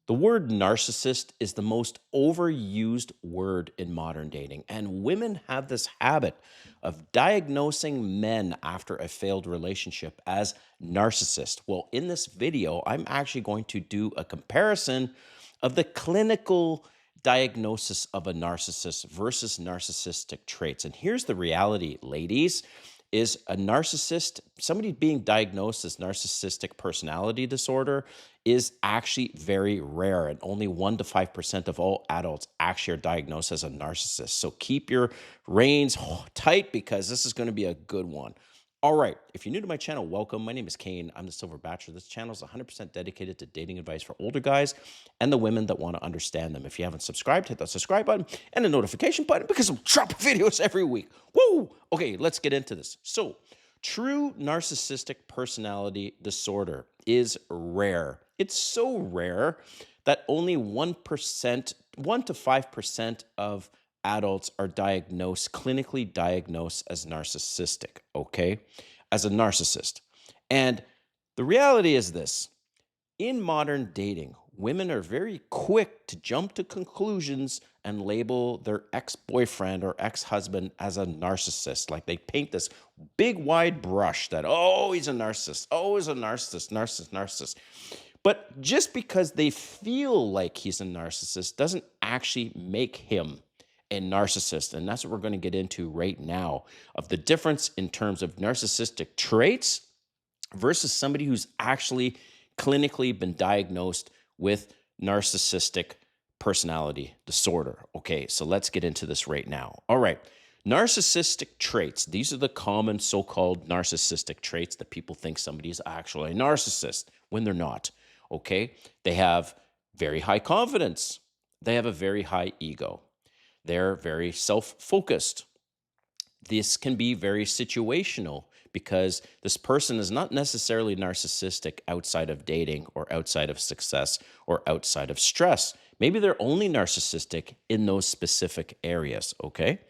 The word narcissist is the most overused word in modern dating, and women have this habit of diagnosing men after a failed relationship as narcissist. Well, in this video, I'm actually going to do a comparison of the clinical diagnosis of a narcissist versus narcissistic traits. And here's the reality, ladies, is a narcissist, somebody being diagnosed as narcissistic personality disorder is actually very rare, and only 1 to 5% of all adults actually are diagnosed as a narcissist. So keep your reins tight because this is going to be a good one. All right, if you're new to my channel, welcome. My name is Kane. I'm the Silver Bachelor. This channel is 100% dedicated to dating advice for older guys and the women that want to understand them. If you haven't subscribed, hit that subscribe button and the notification button because I'm dropping videos every week. Woo! Okay, let's get into this. So, true narcissistic personality disorder is rare. It's so rare that only 1%, 1 to 5% of adults are diagnosed, clinically diagnosed as narcissistic, okay, as a narcissist. And the reality is this: in modern dating, women are very quick to jump to conclusions and label their ex-boyfriend or ex-husband as a narcissist. Like they paint this big wide brush that, oh, he's a narcissist. Oh, he's a narcissist, narcissist, narcissist. But just because they feel like he's a narcissist doesn't actually make him a narcissist. And that's what we're going to get into right now, of the difference in terms of narcissistic traits versus somebody who's actually clinically been diagnosed with narcissistic personality disorder. Okay, so let's get into this right now. All right. Narcissistic traits. These are the common so-called narcissistic traits that people think somebody is actually a narcissist when they're not. Okay. They have very high confidence. They have a very high ego. They're very self-focused. This can be very situational because this person is not necessarily narcissistic outside of dating or outside of success or outside of stress. Maybe they're only narcissistic in those specific areas, okay?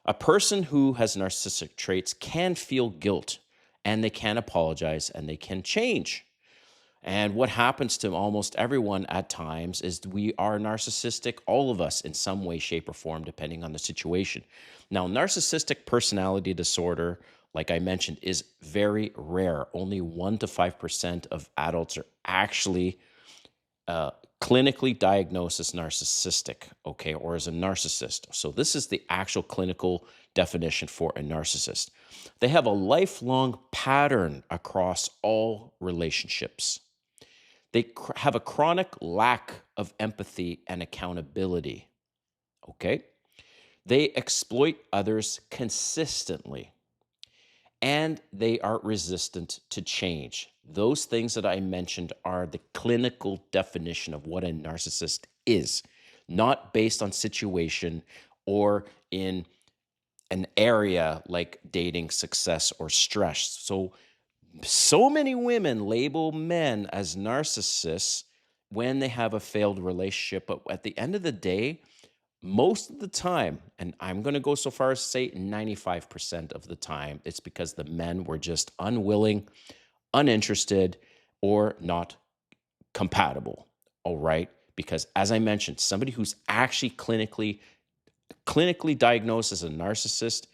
A person who has narcissistic traits can feel guilt, and they can apologize, and they can change. And what happens to almost everyone at times is we are narcissistic, all of us in some way, shape, or form, depending on the situation. Now, narcissistic personality disorder, like I mentioned, is very rare. Only 1 to 5% of adults are actually clinically diagnosed as narcissistic, okay, or as a narcissist. So this is the actual clinical definition for a narcissist. They have a lifelong pattern across all relationships. They have a chronic lack of empathy and accountability, okay? They exploit others consistently, and they are resistant to change. Those things that I mentioned are the clinical definition of what a narcissist is, not based on situation or in an area like dating, success, or stress. So many women label men as narcissists when they have a failed relationship. But at the end of the day, most of the time, and I'm going to go so far as to say 95% of the time, it's because the men were just unwilling, uninterested, or not compatible. All right. Because as I mentioned, somebody who's actually clinically diagnosed as a narcissist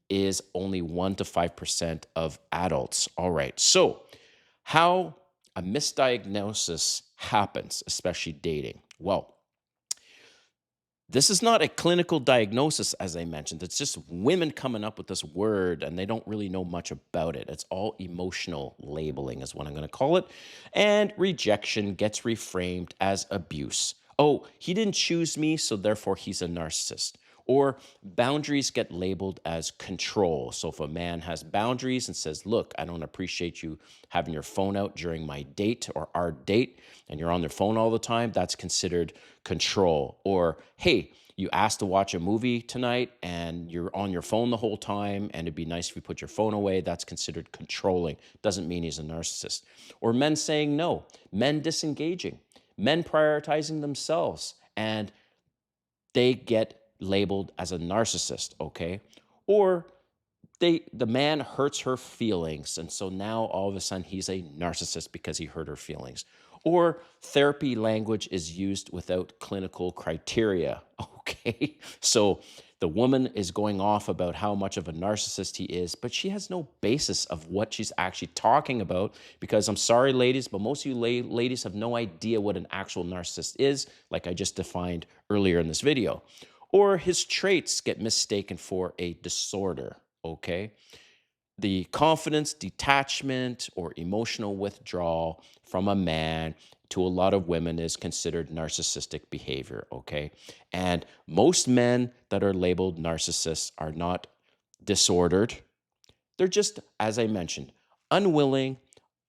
is only 1 to 5% of adults. All right. So how a misdiagnosis happens, especially dating. Well, this is not a clinical diagnosis, as I mentioned. It's just women coming up with this word and they don't really know much about it. It's all emotional labeling is what I'm going to call it. And rejection gets reframed as abuse. Oh, he didn't choose me, so therefore he's a narcissist. Or boundaries get labeled as control. So if a man has boundaries and says, look, I don't appreciate you having your phone out during my date or our date, and you're on their phone all the time, that's considered control. Or, hey, you asked to watch a movie tonight and you're on your phone the whole time, and it'd be nice if you put your phone away. That's considered controlling. Doesn't mean he's a narcissist. Or men saying no, men disengaging, men prioritizing themselves, and they get labeled as a narcissist, okay? Or the man hurts her feelings, and so now all of a sudden he's a narcissist because he hurt her feelings. Or therapy language is used without clinical criteria. Okay. So the woman is going off about how much of a narcissist he is, but she has no basis of what she's actually talking about. Because I'm sorry, ladies, but most of you ladies have no idea what an actual narcissist is, like I just defined earlier in this video. Or his traits get mistaken for a disorder. Okay. The confidence, detachment, or emotional withdrawal from a man to a lot of women is considered narcissistic behavior, okay? And most men that are labeled narcissists are not disordered. They're just, as I mentioned, unwilling,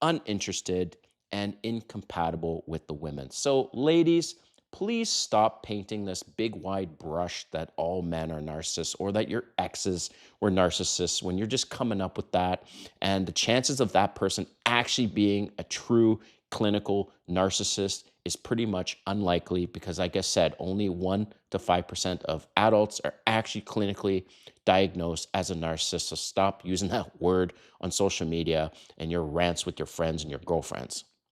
uninterested, and incompatible with the women. So, ladies, please stop painting this big wide brush that all men are narcissists or that your exes were narcissists when you're just coming up with that. And the chances of that person actually being a true clinical narcissist is pretty much unlikely because, like I said, only 1 to 5% of adults are actually clinically diagnosed as a narcissist. So stop using that word on social media and your rants with your friends and your girlfriends.